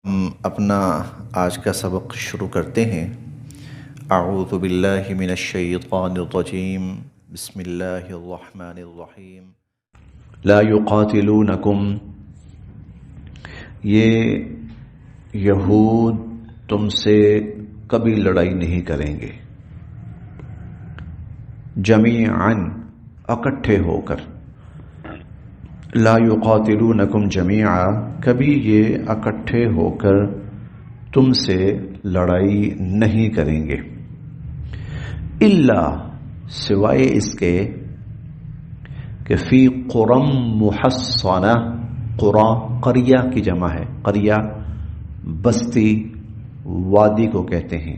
ہم اپنا آج کا سبق شروع کرتے ہیں۔ اعوذ باللہ من الشیطان الرجیم، بسم اللہ الرحمن الرحیم۔ لا یقاتلونکم، یہ یہود تم سے کبھی لڑائی نہیں کریں گے، جمیعاً اکٹھے ہو کر، لا یقاتلونکم جمیعا کبھی یہ اکٹھے ہو کر تم سے لڑائی نہیں کریں گے، الا سوائے اس کے کہ فی قرم محصنہ، قرى قریہ کی جمع ہے، قریہ بستی وادی کو کہتے ہیں،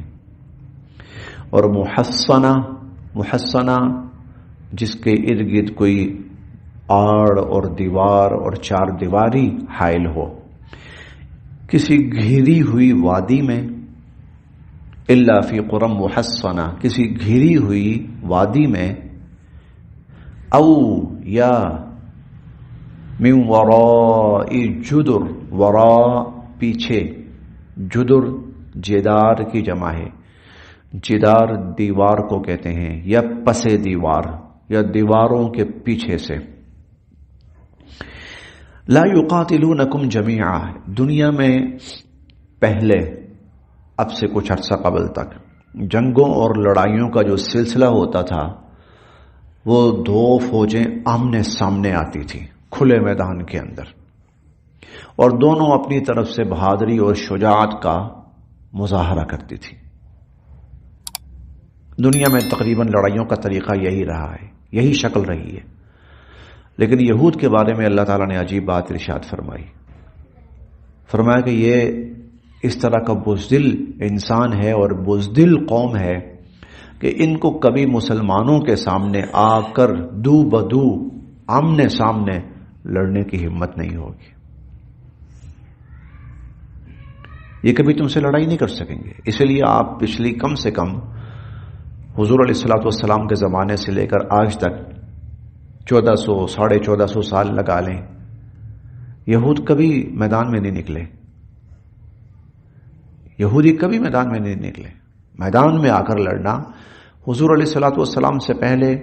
اور محصنہ جس کے ارد گرد کوئی آڑ اور دیوار اور چار دیواری حائل ہو، کسی گھری ہوئی وادی میں، الا فی قرم محصنہ کسی گھری ہوئی وادی میں، او یا من وراء جدر، وراء پیچھے، جدر جدار کی جمع ہے، جدار دیوار کو کہتے ہیں، یا پس دیوار یا دیواروں کے پیچھے سے۔ لا یقاتلونکم جمیعا، دنیا میں پہلے اب سے کچھ عرصہ قبل تک جنگوں اور لڑائیوں کا جو سلسلہ ہوتا تھا، وہ دو فوجیں آمنے سامنے آتی تھی کھلے میدان کے اندر، اور دونوں اپنی طرف سے بہادری اور شجاعت کا مظاہرہ کرتی تھی۔ دنیا میں تقریباً لڑائیوں کا طریقہ یہی رہا ہے، یہی شکل رہی ہے، لیکن یہود کے بارے میں اللہ تعالیٰ نے عجیب بات ارشاد فرمایا کہ یہ اس طرح کا بزدل انسان ہے اور بزدل قوم ہے کہ ان کو کبھی مسلمانوں کے سامنے آ کر دو بدو آمنے سامنے لڑنے کی ہمت نہیں ہوگی، یہ کبھی تم سے لڑائی نہیں کر سکیں گے۔ اسی لیے آپ پچھلی کم سے کم حضور علیہ الصلوۃ والسلام کے زمانے سے لے کر آج تک 1400 سال لگا لیں، یہود کبھی میدان میں نہیں نکلے، یہودی کبھی میدان میں نہیں نکلے۔ میدان میں آ کر لڑنا حضور علیہ الصلوۃ والسلام سے پہلے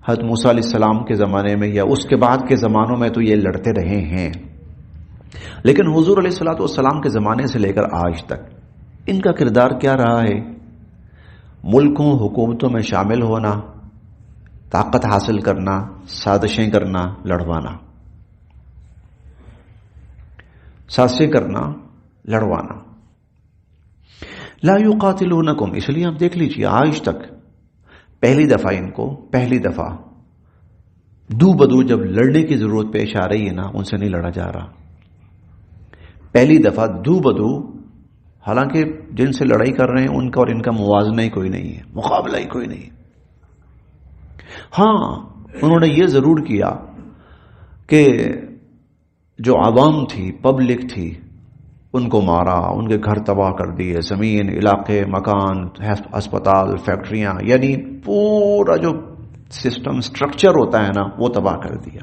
حضرت موسیٰ علیہ السلام کے زمانے میں یا اس کے بعد کے زمانوں میں تو یہ لڑتے رہے ہیں، لیکن حضور علیہ الصلوۃ والسلام کے زمانے سے لے کر آج تک ان کا کردار کیا رہا ہے؟ ملکوں حکومتوں میں شامل ہونا، طاقت حاصل کرنا، سازشیں کرنا، لڑوانا، سازشیں کرنا، لڑوانا۔ لا یقاتلونکم، اس لیے آپ دیکھ لیجئے آج تک پہلی دفعہ دو بدو جب لڑنے کی ضرورت پیش آ رہی ہے نا، ان سے نہیں لڑا جا رہا۔ پہلی دفعہ دو بدو، حالانکہ جن سے لڑائی کر رہے ہیں ان کا اور ان کا موازنہ ہی کوئی نہیں ہے، مقابلہ ہی کوئی نہیں ہے۔ ہاں، انہوں نے یہ ضرور کیا کہ جو عوام تھی، پبلک تھی، ان کو مارا، ان کے گھر تباہ کر دیے، زمین، علاقے، مکان، ہسپتال، فیکٹریاں، یعنی پورا جو سسٹم سٹرکچر ہوتا ہے نا وہ تباہ کر دیا۔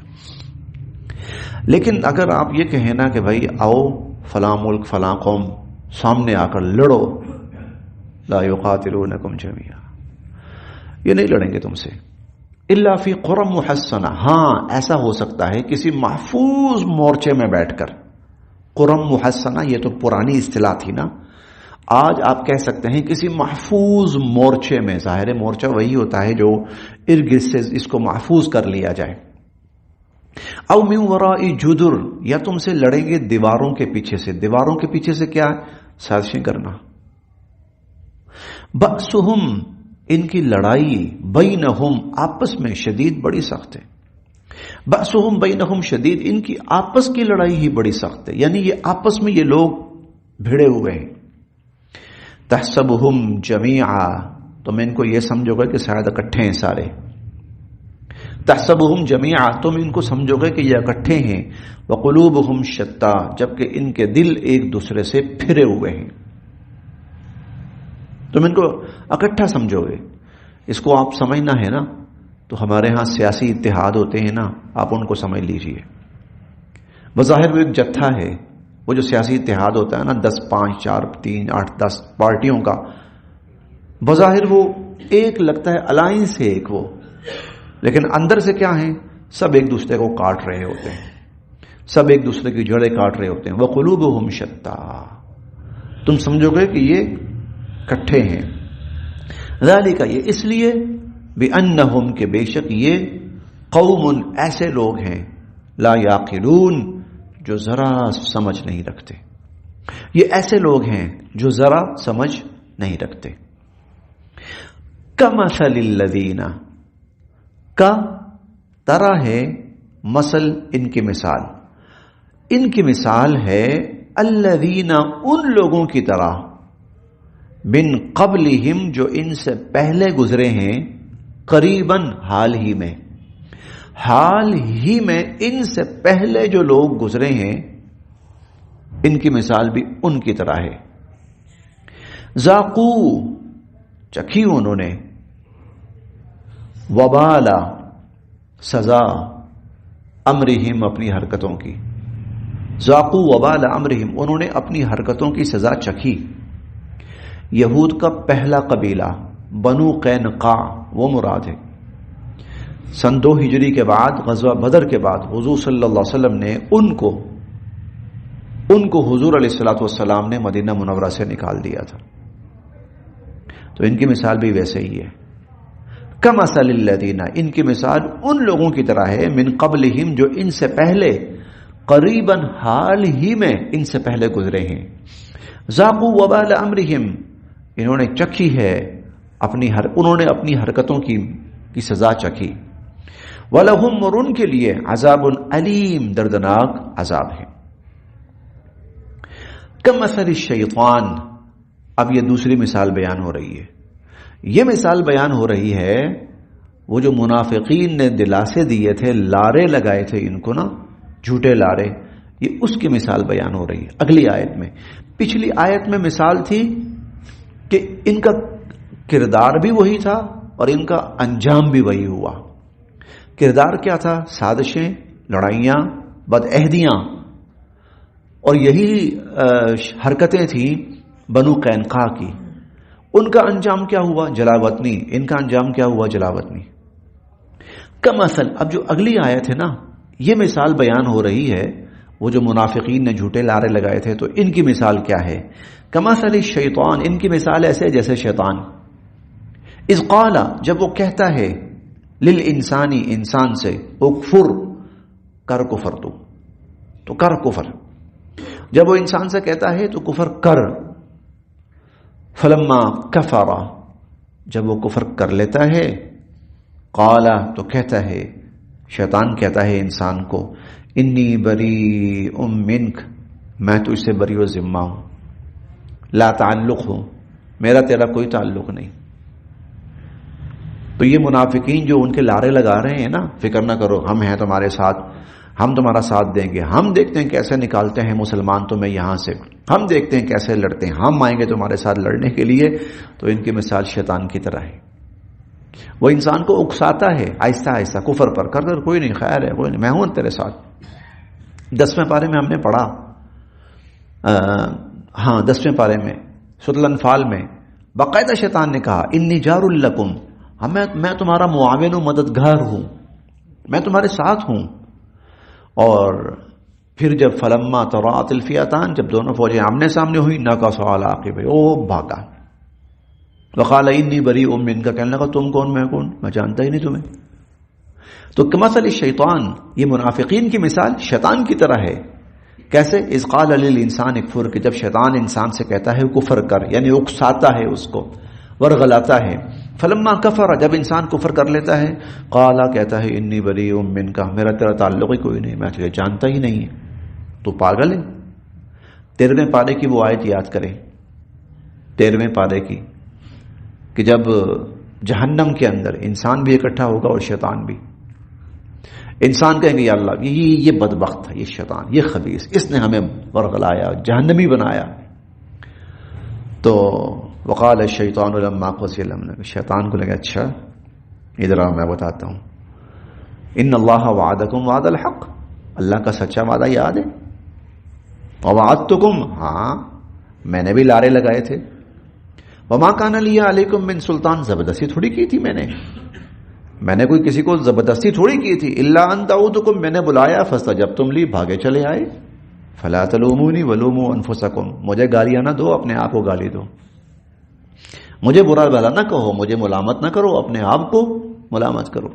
لیکن اگر آپ یہ کہیں نا کہ بھائی آؤ فلاں ملک فلاں قوم سامنے آ کر لڑو، لا یقاتلونکم جمیعا، یہ نہیں لڑیں گے تم سے، الا فی قرم محصنہ، ہاں ایسا ہو سکتا ہے کسی محفوظ مورچے میں بیٹھ کر۔ قرم محصنہ یہ تو پرانی اصطلاح تھی نا، آج آپ کہہ سکتے ہیں کسی محفوظ مورچے میں، ظاہر مورچہ وہی ہوتا ہے جو ارد گرد سے اس کو محفوظ کر لیا جائے۔ او من وراء جدر، یا تم سے لڑیں گے دیواروں کے پیچھے سے۔ دیواروں کے پیچھے سے کیا؟ سازشیں کرنا۔ بأسہم، ان کی لڑائی، بینہم، آپس میں، شدید، بڑی سخت ہے۔ بأسہم بینہم شدید، ان کی آپس کی لڑائی ہی بڑی سخت ہے، یعنی یہ آپس میں یہ لوگ بھیڑے ہوئے ہیں۔ تحسبہم جمیعا، تم ان کو یہ سمجھو گے کہ شاید اکٹھے ہیں سارے۔ تحسبہم جمیعا، تم ان کو سمجھو گے کہ یہ اکٹھے ہیں، وقلوبہم شتیٰ، جبکہ ان کے دل ایک دوسرے سے پھرے ہوئے ہیں۔ تم ان کو اکٹھا سمجھو گے، اس کو آپ سمجھنا ہے نا، تو ہمارے ہاں سیاسی اتحاد ہوتے ہیں نا، آپ ان کو سمجھ لیجئے۔ بظاہر وہ ایک جتھا ہے، وہ جو سیاسی اتحاد ہوتا ہے نا 10 5 4 3 8 10 پارٹیوں کا، بظاہر وہ ایک لگتا ہے الائنس ہے ایک وہ، لیکن اندر سے کیا ہیں؟ سب ایک دوسرے کو کاٹ رہے ہوتے ہیں، سب ایک دوسرے کی جڑیں کاٹ رہے ہوتے ہیں. وقلوبہم شتیٰ، تم سمجھو گے کہ یہ کٹھے ہیں. ذالک، یہ اس لیے، بأنہم، کہ بے شک یہ قوم، ایسے لوگ ہیں، لا یعقلون، جو ذرا سمجھ نہیں رکھتے. یہ ایسے لوگ ہیں جو ذرا سمجھ نہیں رکھتے. کمثل الذین، کا طرح ہے، مثل ان کی مثال، ان کی مثال ہے الذین، ان لوگوں کی طرح، من قبلہم، جو ان سے پہلے گزرے ہیں، قریباً، حال ہی میں، حال ہی میں ان سے پہلے جو لوگ گزرے ہیں ان کی مثال بھی ان کی طرح ہے. ذاقو، چکھی انہوں نے، وبالا، سزا، امرہم، اپنی حرکتوں کی. ذاقو وبال امرہم، انہوں نے اپنی حرکتوں کی سزا چکھی. یہود کا پہلا قبیلہ بنو قینقاع وہ مراد ہے. سن 2 ہجری کے بعد غزوہ بدر کے بعد حضور صلی اللہ علیہ وسلم نے ان کو حضور علیہ الصلوۃ والسلام نے مدینہ منورہ سے نکال دیا تھا. تو ان کی مثال بھی ویسے ہی ہے. کمثل الذین، ان کی مثال ان لوگوں کی طرح ہے، من قبلہم، جو ان سے پہلے، قریباً، حال ہی میں ان سے پہلے گزرے ہیں. ذاقوا وبال امرہم، انہوں نے چکھی ہے انہوں نے اپنی حرکتوں کی سزا چکھی. وَلَهُمْ، اور ان کے لیے، عذاب علیم، دردناک عذاب ہے. کمثل الشیطان، اب یہ دوسری مثال بیان ہو رہی ہے. یہ مثال بیان ہو رہی ہے وہ جو منافقین نے دلاسے دیے تھے، لارے لگائے تھے ان کو نا، جھوٹے لارے، یہ اس کی مثال بیان ہو رہی ہے اگلی آیت میں. پچھلی آیت میں مثال تھی کہ ان کا کردار بھی وہی تھا اور ان کا انجام بھی وہی ہوا. کردار کیا تھا؟ سازشیں، لڑائیاں، بدعہدیاں، اور یہی حرکتیں تھیں بنو قینقاع کی. ان کا انجام کیا ہوا؟ جلاوطنی. ان کا انجام کیا ہوا؟ جلاوطنی. کمثل، اب جو اگلی آیت ہے نا، یہ مثال بیان ہو رہی ہے وہ جو منافقین نے جھوٹے لارے لگائے تھے، تو ان کی مثال کیا ہے؟ کمثل الشیطان، ان کی مثال ایسے جیسے شیطان. اذ قال، جب وہ کہتا ہے، للانسانی، انسان سے، اکفر، کر کفر، تو کر کفر. جب وہ انسان سے کہتا ہے تو کفر کر. فلما کفر، جب وہ کفر کر لیتا ہے، قال، تو کہتا ہے، شیطان کہتا ہے انسان کو، انی بریء منک، میں تو اس سے بری و ذمہ ہوں، لا تعلق ہوں، میرا تیرا کوئی تعلق نہیں. تو یہ منافقین جو ان کے لارے لگا رہے ہیں نا، فکر نہ کرو، ہم ہیں تمہارے ساتھ، ہم تمہارا ساتھ دیں گے، ہم دیکھتے ہیں کیسے نکالتے ہیں مسلمان تمہیں یہاں سے، ہم دیکھتے ہیں کیسے لڑتے ہیں، ہم آئیں گے تمہارے ساتھ لڑنے کے لیے. تو ان کی مثال شیطان کی طرح ہے. وہ انسان کو اکساتا ہے آہستہ آہستہ کفر پر، کر کوئی نہیں، خیر ہے، کوئی نہیں، میں ہوں تیرے ساتھ. 10ویں پارے میں ہم نے پڑھا، 10ویں پارے میں سورۃ الانفال میں باقاعدہ شیطان نے کہا، انی جار لکم، میں تمہارا معاون و مددگار ہوں، میں تمہارے ساتھ ہوں. اور پھر جب فلما تراءت الفئتان، جب دونوں فوجیں آمنے سامنے ہوئی، نکص علی عقبیہ، وہ بھاگا. وقال انی بریء منک، کہنے لگا تم کون، میں کون، میں جانتا ہی نہیں تمہیں. تو کمثل الشیطان، یہ منافقین کی مثال شیطان کی طرح ہے. کیسے؟ اذ قال للانسان اکفر، کہ جب شیطان انسان سے کہتا ہے کفر کر، یعنی اکساتا ہے اس کو، ورغلاتا ہے. فلما کفر، جب انسان کفر کر لیتا ہے، قال، کہتا ہے، انی بریء منک، میرا تیرا تعلق ہی کوئی نہیں، میں تجھے جانتا ہی نہیں ہے، تو پاگل ہے. 13ویں پارے کی وہ آیت یاد کریں، 13ویں پارے کی، کہ جب جہنم کے اندر انسان بھی اکٹھا ہوگا اور شیطان بھی. انسان کہیں گے یا اللہ، یہ بدبخت تھا، یہ شیطان، یہ خبیث، اس نے ہمیں ورغلایا، جہنمی بنایا. تو وقال الشیطان لما قضی الامر، شیطان کو لگا اچھا ادھر آؤ میں بتاتا ہوں، ان اللہ وعدکم وعد الحق، اللہ کا سچا وعدہ یاد ہے، ووعدتکم، ہاں میں نے بھی لارے لگائے تھے. وما کان لی علیکم من سلطان، زبردستی تھوڑی کی تھی میں نے کوئی کسی کو زبردستی تھوڑی کی تھی. الا ان دعوتکم، میں نے بلایا، فاستجبتم لی، بھاگے چلے آئے. فلا تلومونی ولوموا انفسکم، مجھے گالیاں نہ دو، اپنے آپ کو گالی دو. مجھے برا بھلا نہ کہو، مجھے ملامت نہ کرو، اپنے آپ کو ملامت کرو.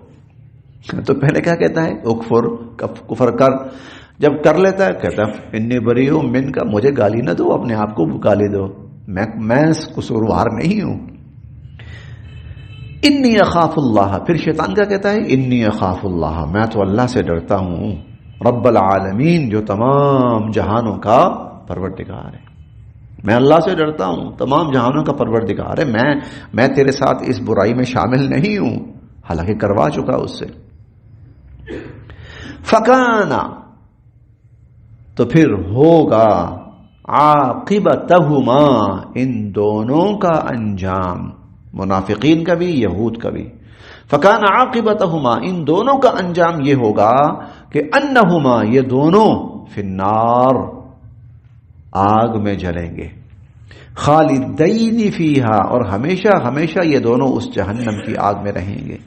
تو پہلے کیا کہتا ہے؟ اکفر، کفر کر. جب کر لیتا ہے کہتا ہے انی بریء منک، مجھے گالی نہ دو، اپنے آپ کو گالی دو، میں قصوروار نہیں ہوں. انی اخاف اللہ، پھر شیطان کیا کہتا ہے؟ انی اخاف اللہ، میں تو اللہ سے ڈرتا ہوں، رب العالمین، جو تمام جہانوں کا پروردگار ہے. میں اللہ سے ڈرتا ہوں، تمام جہانوں کا پروردگار ہے. میں تیرے ساتھ اس برائی میں شامل نہیں ہوں، حالانکہ کروا چکا اس سے. فکانا، تو پھر ہوگا، عاقبتہما، ان دونوں کا انجام، منافقین کا بھی یہود کا بھی. فکان عاقبتہما، ان دونوں کا انجام یہ ہوگا کہ انہما، یہ دونوں، فی النار، آگ میں جلیں گے، خالدین فیہا، اور ہمیشہ ہمیشہ یہ دونوں اس جہنم کی آگ میں رہیں گے.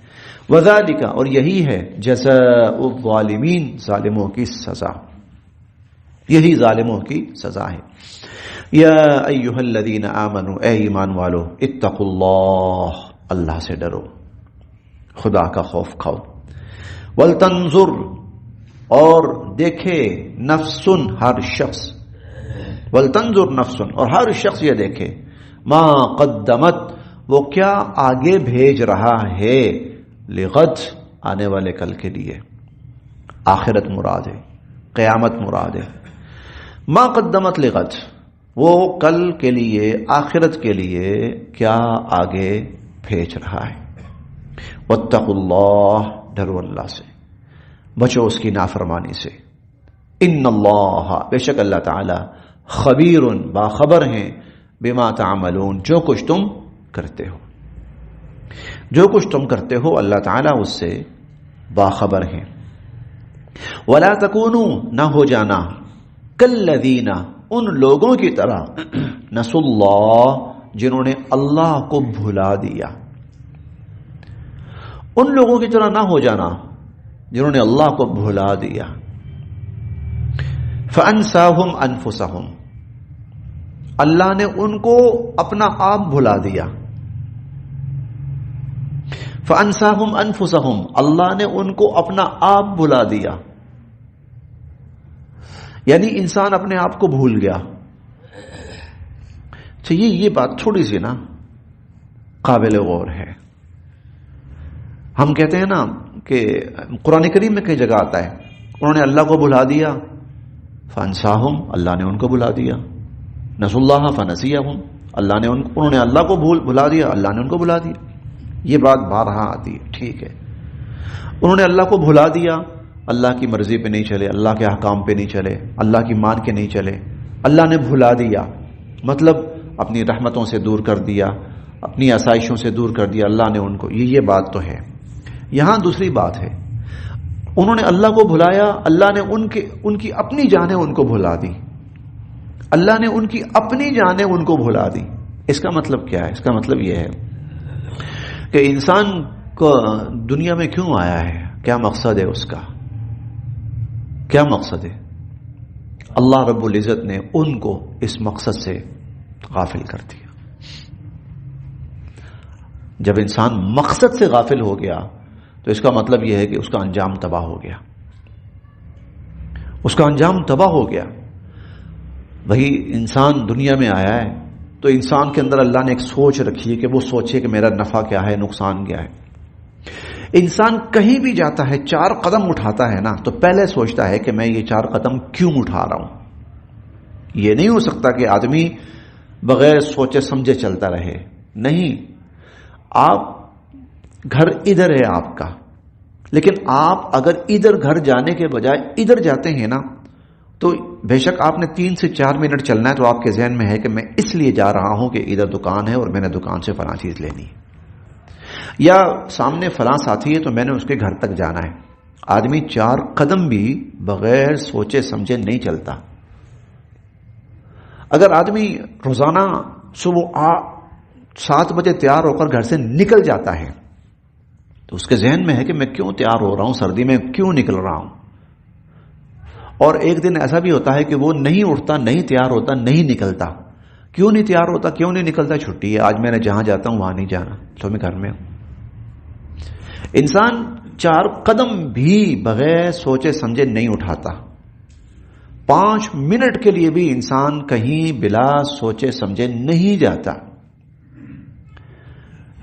وذالک، اور یہی ہے جزاء الظالمین، ظالموں کی سزا، یہی ظالموں کی سزا ہے. یا ایھا الذین آمنوا، اے ایمان والو، اتقوا اللہ، اللہ سے ڈرو، خدا کا خوف کھاؤ. ولتنظر، اور دیکھے، نفس، ہر شخص، ولتنظر نفس، اور ہر شخص یہ دیکھے، ما قدمت، وہ کیا آگے بھیج رہا ہے، لغد، آنے والے کل کے لیے. آخرت مراد ہے، قیامت مراد ہے. ما قدمت لغد، وہ کل کے لیے، آخرت کے لیے کیا آگے بھیج رہا ہے. واتقوا اللہ، ڈرو اللہ سے، بچو اس کی نافرمانی سے. ان اللہ، بے شک اللہ تعالی، خبیر، باخبر ہیں، بما تعملون، جو کچھ تم کرتے ہو، جو کچھ تم کرتے ہو اللہ تعالیٰ اس سے باخبر ہیں. ولا تکونوا، نہ ہو جانا، کالذین، ان لوگوں کی طرح، نسوا اللہ، جنہوں نے اللہ کو بھلا دیا. ان لوگوں کی طرح نہ ہو جانا جنہوں نے اللہ کو بھلا دیا. فانساہم انفسہم، اللہ نے ان کو اپنا آپ بھلا دیا. فانساہم انفسہم، اللہ نے ان کو اپنا آپ بھلا دیا، یعنی انسان اپنے آپ کو بھول گیا. چاہیے یہ بات تھوڑی سی نا قابل غور ہے. ہم کہتے ہیں نا کہ قرآن کریم میں کئی جگہ آتا ہے انہوں نے اللہ کو بھلا دیا، فانساہم، اللہ نے ان کو بھلا دیا. نسوا اللہ فنسیہم، انہوں نے اللہ کو بھلا دیا، اللہ نے ان کو بھلا دیا. یہ بات بارہا آتی ہے، ٹھیک ہے. انہوں نے اللہ کو بھلا دیا، اللہ کی مرضی پہ نہیں چلے، اللہ کے احکام پہ نہیں چلے، اللہ کی مان کے نہیں چلے، اللہ نے بھلا دیا، مطلب اپنی رحمتوں سے دور کر دیا، اپنی آسائشوں سے دور کر دیا اللہ نے ان کو. یہ بات تو ہے. یہاں دوسری بات ہے، انہوں نے اللہ کو بھلایا، اللہ نے ان کی اپنی جانیں ان کو بھلا دی، اللہ نے ان کی اپنی جانیں ان کو بھلا دی. اس کا مطلب کیا ہے؟ اس کا مطلب یہ ہے کہ انسان کو دنیا میں کیوں آیا ہے، کیا مقصد ہے اس کا، کیا مقصد ہے. اللہ رب العزت نے ان کو اس مقصد سے غافل کر دیا. جب انسان مقصد سے غافل ہو گیا تو اس کا مطلب یہ ہے کہ اس کا انجام تباہ ہو گیا، اس کا انجام تباہ ہو گیا. وہی انسان دنیا میں آیا ہے تو انسان کے اندر اللہ نے ایک سوچ رکھی ہے کہ وہ سوچے کہ میرا نفع کیا ہے، نقصان کیا ہے. انسان کہیں بھی جاتا ہے، 4 قدم اٹھاتا ہے نا، تو پہلے سوچتا ہے کہ میں یہ 4 قدم کیوں اٹھا رہا ہوں. یہ نہیں ہو سکتا کہ آدمی بغیر سوچے سمجھے چلتا رہے. نہیں، آپ گھر ادھر ہے آپ کا، لیکن آپ اگر ادھر گھر جانے کے بجائے ادھر جاتے ہیں نا، تو بے شک آپ نے 3 سے 4 منٹ چلنا ہے تو آپ کے ذہن میں ہے کہ میں اس لیے جا رہا ہوں کہ ادھر دکان ہے اور میں نے دکان سے فلاں چیز لینی ہے، یا سامنے فلاں ساتھی ہے تو میں نے اس کے گھر تک جانا ہے. آدمی 4 قدم بھی بغیر سوچے سمجھے نہیں چلتا. اگر آدمی روزانہ صبح 7 بجے تیار ہو کر گھر سے نکل جاتا ہے تو اس کے ذہن میں ہے کہ میں کیوں تیار ہو رہا ہوں، سردی میں کیوں نکل رہا ہوں. اور ایک دن ایسا بھی ہوتا ہے کہ وہ نہیں اٹھتا، نہیں تیار ہوتا، نہیں نکلتا. کیوں نہیں تیار ہوتا، کیوں نہیں نکلتا؟ چھٹی ہے، آج میں نے جہاں جاتا ہوں وہاں نہیں جانا، تو میں گھر میں ہوں. انسان 4 قدم بھی بغیر سوچے سمجھے نہیں اٹھاتا. 5 منٹ کے لیے بھی انسان کہیں بلا سوچے سمجھے نہیں جاتا.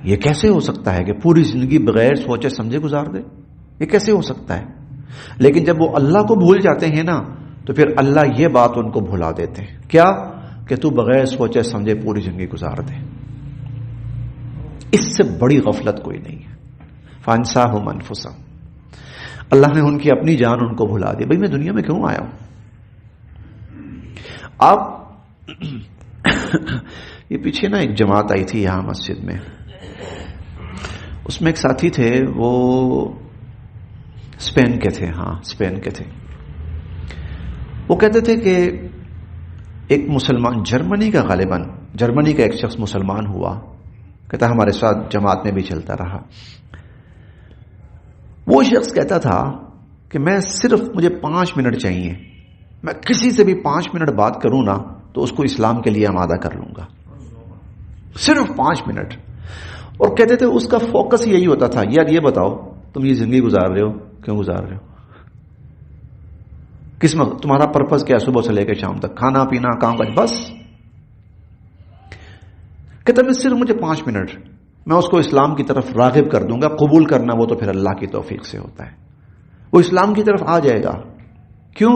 یہ کیسے ہو سکتا ہے کہ پوری زندگی بغیر سوچے سمجھے گزار دے؟ یہ کیسے ہو سکتا ہے؟ لیکن جب وہ اللہ کو بھول جاتے ہیں نا تو پھر اللہ یہ بات ان کو بھلا دیتے ہیں. کیا؟ کہ تو بغیر سوچے سمجھے پوری زندگی گزار دے. اس سے بڑی غفلت کوئی نہیں ہے. فانساہم انفسہم، اللہ نے ان کی اپنی جان ان کو بھلا دی. بھئی میں دنیا میں کیوں آیا ہوں؟ آپ یہ پیچھے نا ایک جماعت آئی تھی یہاں مسجد میں، اس میں ایک ساتھی تھے، وہ اسپین کے تھے. ہاں اسپین کے تھے. وہ کہتے تھے کہ ایک مسلمان جرمنی کا، غالباً جرمنی کا ایک شخص مسلمان ہوا، کہتا ہمارے ساتھ جماعت میں بھی چلتا رہا. وہ شخص کہتا تھا کہ میں صرف مجھے 5 منٹ چاہیے، میں کسی سے بھی 5 منٹ بات کروں نا تو اس کو اسلام کے لیے آمادہ کر لوں گا، صرف 5 منٹ. اور کہتے تھے اس کا فوکس یہی ہوتا تھا، یار یہ بتاؤ تم یہ زندگی گزار رہے ہو کیوں گزار رہے ہو؟ کس میں تمہارا پرپز کیا؟ صبح سے لے کے شام تک کھانا پینا کام کاج بس. کہتے ہیں صرف مجھے 5 منٹ، میں اس کو اسلام کی طرف راغب کر دوں گا. قبول کرنا وہ تو پھر اللہ کی توفیق سے ہوتا ہے. وہ اسلام کی طرف آ جائے گا. کیوں؟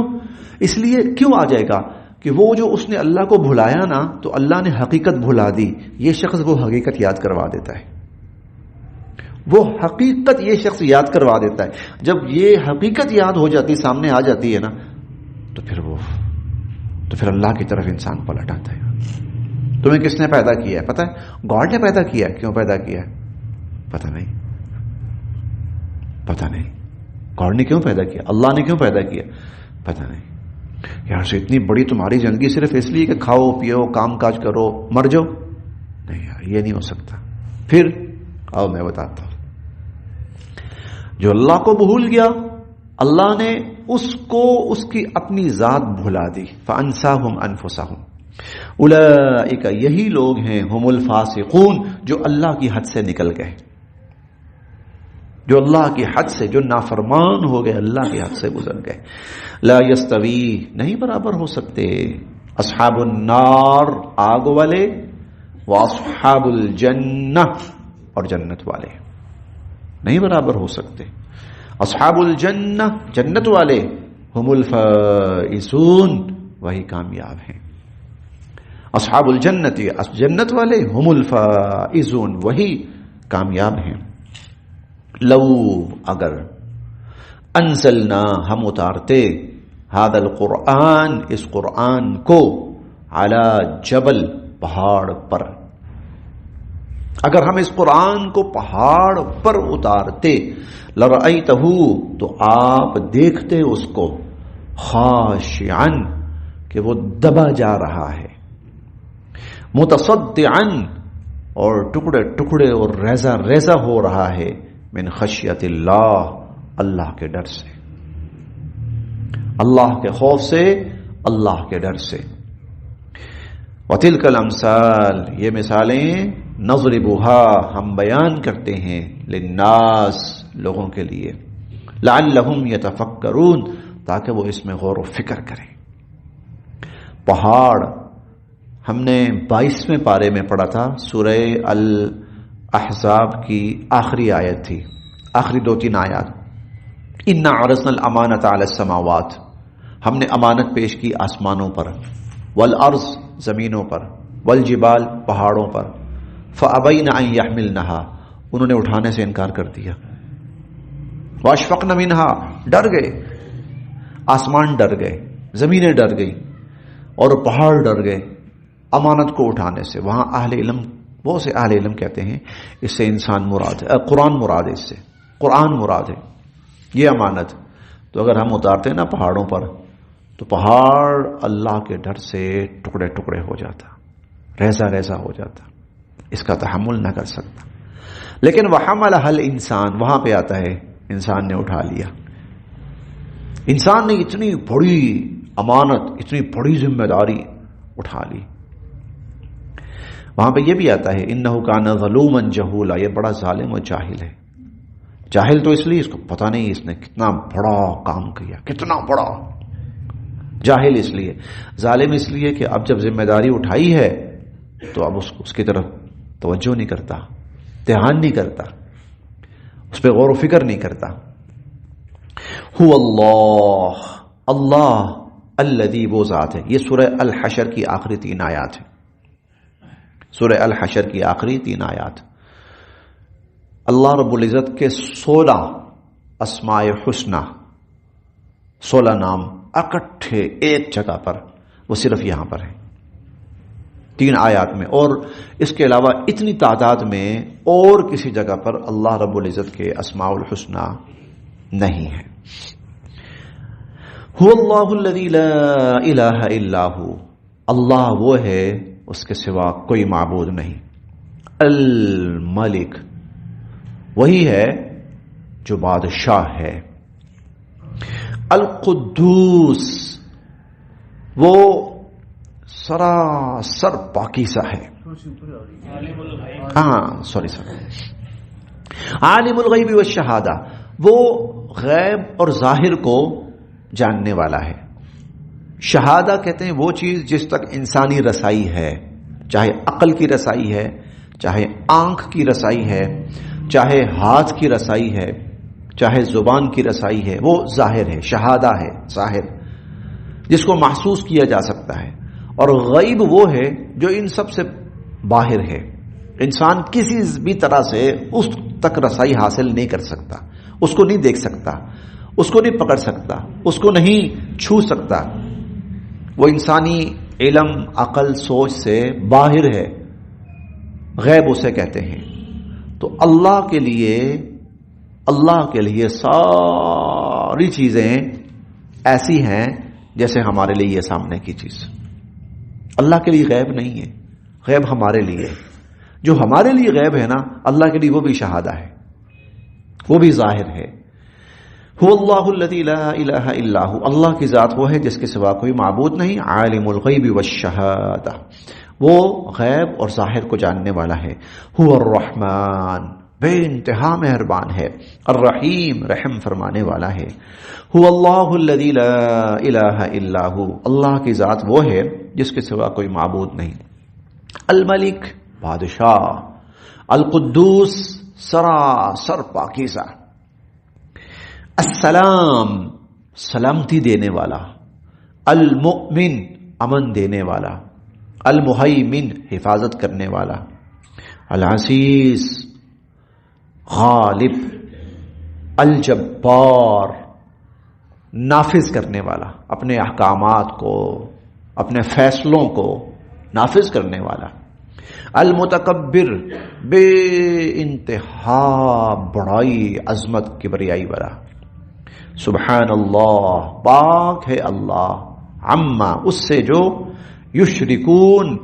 اس لیے کیوں آ جائے گا کہ وہ جو اس نے اللہ کو بھلایا نا تو اللہ نے حقیقت بھلا دی. یہ شخص وہ حقیقت یاد کروا دیتا ہے. وہ حقیقت یہ شخص یاد کروا دیتا ہے. جب یہ حقیقت یاد ہو جاتی، سامنے آ جاتی ہے نا تو پھر اللہ کی طرف انسان پلٹ آتا ہے. تمہیں کس نے پیدا کیا ہے؟ پتہ ہے؟ گاڈ نے پیدا کیا ہے. کیوں پیدا کیا ہے؟ پتہ نہیں. پتہ نہیں گاڈ نے کیوں پیدا کیا، اللہ نے کیوں پیدا کیا، پتہ نہیں. یار سے اتنی بڑی تمہاری زندگی صرف اس لیے کہ کھاؤ پیو کام کاج کرو مر جاؤ؟ نہیں یار، یہ نہیں ہو سکتا. پھر آؤ میں بتاتا ہوں. جو اللہ کو بھول گیا، اللہ نے اس کو اس کی اپنی ذات بھلا دی. فانساہم انفسہم اولئک، یہی لوگ ہیں، ہم الفاسقون، جو اللہ کی حد سے نکل گئے، جو اللہ کی حد سے، جو نافرمان ہو گئے، اللہ کی حد سے گزر گئے. لا یستوی، نہیں برابر ہو سکتے، اصحاب النار، آگ والے، واصحاب الجنہ، اور جنت والے نہیں برابر ہو سکتے. اصحاب الجنہ، جنت والے، ہم الفائزون، وہی کامیاب ہیں. اصحاب الجنت، جنت والے، ہم الفائزون، وہی کامیاب ہیں. لو، اگر، انزلنا، ہم اتارتے، ھذا القرآن، اس قرآن کو، علی جبل، پہاڑ پر، اگر ہم اس قرآن کو پہاڑ پر اتارتے، لرأیتہ، تو آپ دیکھتے اس کو، خاشعا، کہ وہ دبا جا رہا ہے، متصدعا، اور ٹکڑے ٹکڑے اور ریزہ ریزہ ہو رہا ہے، من خشیت اللہ، اللہ کے ڈر سے، اللہ کے خوف سے، اللہ کے ڈر سے. وَتِلْكَ الْأَمْثَالِ، یہ مثالیں، نضربها، ہم بیان کرتے ہیں، للناس، لوگوں کے لیے، لعلہم یتفکرون، تاکہ وہ اس میں غور و فکر کریں. پہاڑ ہم نے 22ویں پارے میں پڑھا تھا، سورہ الاحزاب کی آخری آیت تھی، آخری 2-3 آیات. اِنَّا عَرَضْنَا الْأَمَانَةَ عَلَى السَّمَاوَاتِ، ہم نے امانت پیش کی آسمانوں پر، والارض، زمینوں پر، والجبال، پہاڑوں پر، فَأَبَيْنَ أَن يَحْمِلْنَهَا، انہوں نے اٹھانے سے انکار کر دیا. وَأَشْفَقْنَ مِنْهَا، ڈر گئے، آسمان ڈر گئے، زمینیں ڈر گئی، اور پہاڑ ڈر گئے امانت کو اٹھانے سے. وہاں اہل علم، بہت سے اہل علم کہتے ہیں اس سے انسان مراد ہے، قرآن مراد ہے، اس سے قرآن مراد ہے یہ امانت. تو اگر ہم اتارتے ہیں نا پہاڑوں پر تو پہاڑ اللہ کے ڈر سے ٹکڑے ٹکڑے ہو جاتا، ریزہ ریزہ ہو جاتا، اس کا تحمل نہ کر سکتا. لیکن وحملها الانسان، وہاں پہ آتا ہے انسان نے اٹھا لیا. انسان نے اتنی بڑی امانت، اتنی بڑی ذمہ داری اٹھا لی. وہاں پہ یہ بھی آتا ہے انہ کان ظلوما جہولا، یہ بڑا ظالم و جاہل ہے. جاہل تو اس لیے اس کو پتہ نہیں اس نے کتنا بڑا کام کیا، کتنا بڑا. جاہل اس لیے، ظالم اس لیے کہ اب جب ذمہ داری اٹھائی ہے تو اب اس کی طرف توجہ نہیں کرتا، دھیان نہیں کرتا، اس پہ غور و فکر نہیں کرتا. هو اللہ، اللہ الذی، وہ ذات ہے. یہ سورہ الحشر کی آخری 3 آیات ہیں. سورہ الحشر کی آخری 3 آیات. اللہ رب العزت کے 16 اسماء حسنہ، 16 نام اکٹھے ایک جگہ پر، وہ صرف یہاں پر ہے 3 آیات میں. اور اس کے علاوہ اتنی تعداد میں اور کسی جگہ پر اللہ رب العزت کے اسماء الحسنہ نہیں ہے. هو اللہ الذی لا الہ الا ہو، اللہ وہ ہے اس کے سوا کوئی معبود نہیں. الملک، وہی ہے جو بادشاہ ہے. القدوس، وہ سراسر پاکیزہ ہے. عالم الغیب والشہادہ، وہ غیب اور ظاہر کو جاننے والا ہے. شہادہ کہتے ہیں وہ چیز جس تک انسانی رسائی ہے، چاہے عقل کی رسائی ہے، چاہے آنکھ کی رسائی ہے، چاہے ہاتھ کی رسائی ہے، چاہے زبان کی رسائی ہے، وہ ظاہر ہے. شہادہ ہے ظاہر، جس کو محسوس کیا جا سکتا ہے. اور غیب وہ ہے جو ان سب سے باہر ہے، انسان کسی بھی طرح سے اس تک رسائی حاصل نہیں کر سکتا، اس کو نہیں دیکھ سکتا، اس کو نہیں پکڑ سکتا، اس کو نہیں چھو سکتا. وہ انسانی علم، عقل، سوچ سے باہر ہے، غیب اسے کہتے ہیں. تو اللہ کے لیے ساری چیزیں ایسی ہیں جیسے ہمارے لیے یہ سامنے کی چیز. اللہ کے لیے غیب نہیں ہے، غیب ہمارے لیے. جو ہمارے لیے غیب ہے نا، اللہ کے لیے وہ بھی شہادہ ہے، وہ بھی ظاہر ہے. هو اللہ الذی لا الہ الا ہو، اللہ کی ذات وہ ہے جس کے سوا کوئی معبود نہیں. عالم الغیب والشہادہ، وہ غیب اور ظاہر کو جاننے والا ہے. هو الرحمن، بے انتہا مہربان ہے. الرحیم، رحم فرمانے والا ہے. هو اللہ الذی لا الہ الا ہو، اللہ کی ذات وہ ہے جس کے سوا کوئی معبود نہیں. الملک، بادشاہ. القدوس، سراسر پاکیزہ. السلام، سلامتی دینے والا. المؤمن، امن دینے والا. المہیمن، حفاظت کرنے والا. العزیز، غالب. الجبار، نافذ کرنے والا، اپنے احکامات کو، اپنے فیصلوں کو نافذ کرنے والا. المتکبر، بے انتہا بڑائی، عظمت، کبریائی والا. سبحان اللہ، پاک ہے اللہ. عما، اس سے جو یشرکون،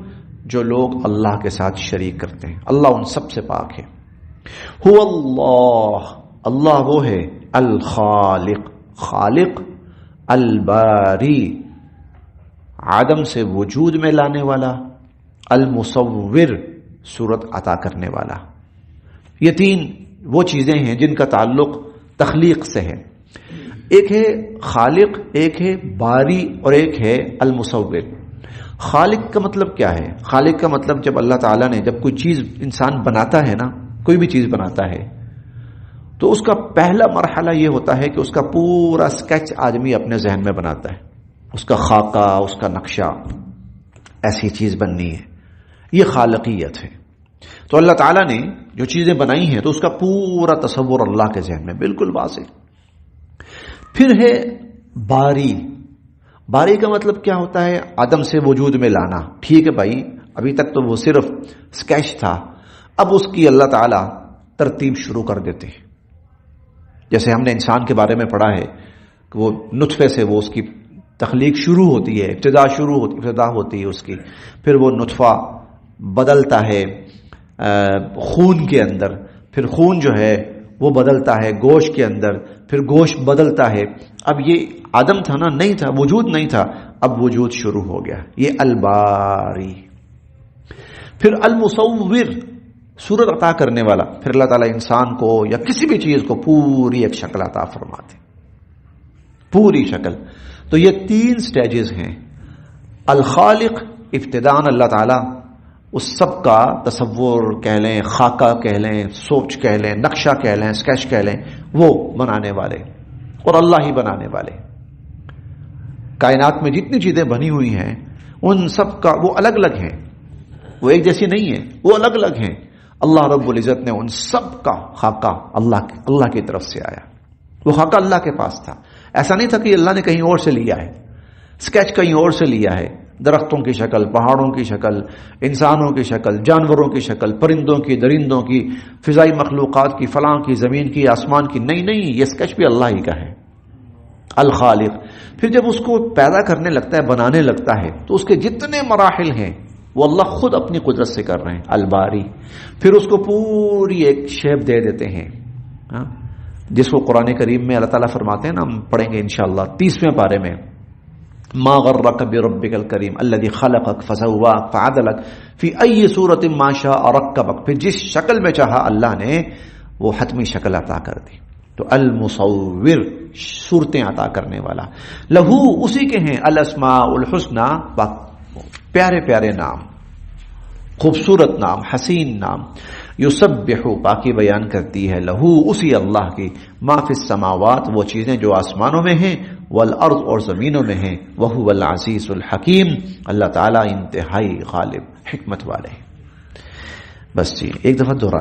جو لوگ اللہ کے ساتھ شریک کرتے ہیں، اللہ ان سب سے پاک ہے. هو اللہ، اللہ وہ ہے الخالق، خالق. الباری، عدم سے وجود میں لانے والا. المصور، صورت عطا کرنے والا. یہ 3 وہ چیزیں ہیں جن کا تعلق تخلیق سے ہے. ایک ہے خالق، ایک ہے باری، اور ایک ہے المصور. خالق کا مطلب کیا ہے؟ خالق کا مطلب جب اللہ تعالیٰ نے جب کوئی چیز انسان بناتا ہے نا، کوئی بھی چیز بناتا ہے، تو اس کا پہلا مرحلہ یہ ہوتا ہے کہ اس کا پورا سکیچ آدمی اپنے ذہن میں بناتا ہے، اس کا خاکہ، اس کا نقشہ، ایسی چیز بننی ہے. یہ خالقیت ہے. تو اللہ تعالیٰ نے جو چیزیں بنائی ہیں تو اس کا پورا تصور اللہ کے ذہن میں بالکل واضح. پھر ہے باری. باری کا مطلب کیا ہوتا ہے؟ عدم سے وجود میں لانا. ٹھیک ہے بھائی، ابھی تک تو وہ صرف سکیچ تھا، اب اس کی اللہ تعالیٰ ترتیب شروع کر دیتے ہیں. جیسے ہم نے انسان کے بارے میں پڑھا ہے کہ وہ نطفے سے وہ اس کی تخلیق شروع ہوتی ہے، ابتدا ہوتی ہے اس کی، پھر وہ نطفہ بدلتا ہے خون کے اندر، پھر خون جو ہے وہ بدلتا ہے گوشت کے اندر، پھر گوشت بدلتا ہے. اب یہ عدم تھا نا، نہیں تھا، وجود نہیں تھا، اب وجود شروع ہو گیا. یہ الباری. پھر المصور، صورت عطا کرنے والا. پھر اللہ تعالیٰ انسان کو یا کسی بھی چیز کو پوری ایک شکل عطا فرماتے، پوری شکل. تو یہ 3 سٹیجز ہیں. الخالق، ابتداءً اللہ تعالیٰ اس سب کا تصور کہہ لیں، خاکہ کہہ لیں، سوچ کہہ لیں، نقشہ کہہ لیں، اسکیچ کہہ لیں، وہ بنانے والے اور اللہ ہی بنانے والے. کائنات میں جتنی چیزیں بنی ہوئی ہیں ان سب کا وہ الگ الگ ہیں، وہ ایک جیسی نہیں ہیں، وہ الگ الگ ہیں. اللہ رب العزت نے ان سب کا خاکہ اللہ کی طرف سے آیا. وہ خاکہ اللہ کے پاس تھا. ایسا نہیں تھا کہ اللہ نے کہیں اور سے لیا ہے، اسکیچ کہیں اور سے لیا ہے. درختوں کی شکل، پہاڑوں کی شکل، انسانوں کی شکل، جانوروں کی شکل، پرندوں کی، درندوں کی، فضائی مخلوقات کی، فلاں کی، زمین کی، آسمان کی. نہیں، یہ اسکیچ بھی اللہ ہی کا ہے. الخالق. پھر جب اس کو پیدا کرنے لگتا ہے، بنانے لگتا ہے، تو اس کے جتنے مراحل ہیں وہ اللہ خود اپنی قدرت سے کر رہے ہیں. الباری. پھر اس کو پوری ایک شیپ دے دیتے ہیں، جس کو قرآن کریم میں اللہ تعالیٰ فرماتے ہیں نا، ہم پڑھیں گے انشاءاللہ 30ویں پارے میں، ما غرک بربک الکریم الذی خلقک فسواک فعدلک فی ای صورت ما شاء رکبک. پھر جس شکل میں چاہا اللہ نے وہ حتمی شکل عطا کر دی. تو المصور، صورتیں عطا کرنے والا. لہو، اسی کے ہیں الاسماء الحسنی، پیارے پیارے نام، خوبصورت نام، حسین نام. یسبح، باقی بیان کرتی ہے، لہو، اسی اللہ کی، ما فی السماوات، وہ چیزیں جو آسمانوں میں ہیں، والارض، اور زمینوں میں ہیں. وہو العزیز الحکیم، اللہ تعالیٰ انتہائی غالب، حکمت والے. بس جی ایک دفعہ دوہرا